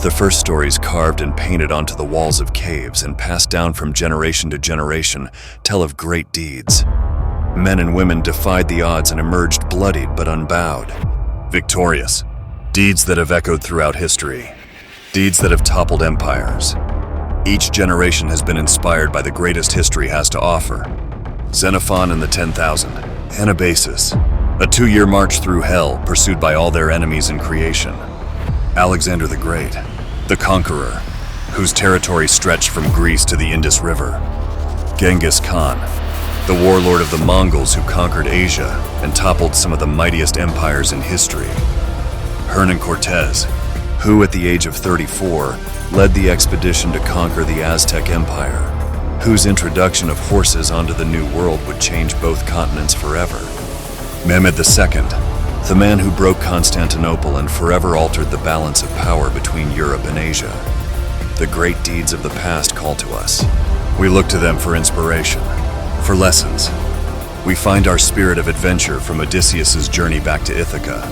The first stories carved and painted onto the walls of caves and passed down from generation to generation tell of great deeds. Men and women defied the odds and emerged bloodied but unbowed, victorious. Deeds that have echoed throughout history. Deeds that have toppled empires. Each generation has been inspired by the greatest history has to offer. Xenophon and the 10,000, Anabasis, a 2-year march through hell pursued by all their enemies in creation. Alexander the Great, the Conqueror, whose territory stretched from Greece to the Indus River. Genghis Khan, the warlord of the Mongols who conquered Asia and toppled some of the mightiest empires in history. Hernan Cortez, who at the age of 34 led the expedition to conquer the Aztec Empire, whose introduction of horses onto the New World would change both continents forever. Mehmed II, the man who broke Constantinople and forever altered the balance of power between Europe and Asia. The great deeds of the past call to us. We look to them for inspiration, for lessons. We find our spirit of adventure from Odysseus's journey back to Ithaca,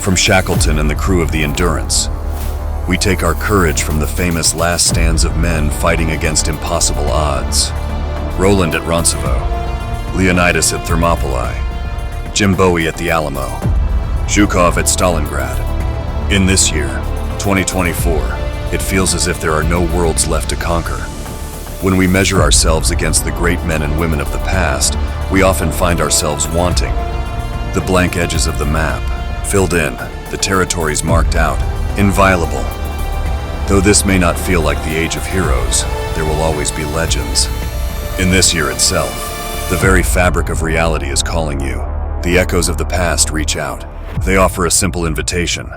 from Shackleton and the crew of the Endurance. We take our courage from the famous last stands of men fighting against impossible odds. Roland at Roncesvalles, Leonidas at Thermopylae, Jim Bowie at the Alamo, Zhukov at Stalingrad. In this year, 2024, it feels as if there are no worlds left to conquer. When we measure ourselves against the great men and women of the past, we often find ourselves wanting. The blank edges of the map, filled in, the territories marked out, inviolable. Though this may not feel like the age of heroes, there will always be legends. In this year itself, the very fabric of reality is calling you. The echoes of the past reach out. They offer a simple invitation.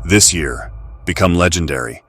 This year, become legendary.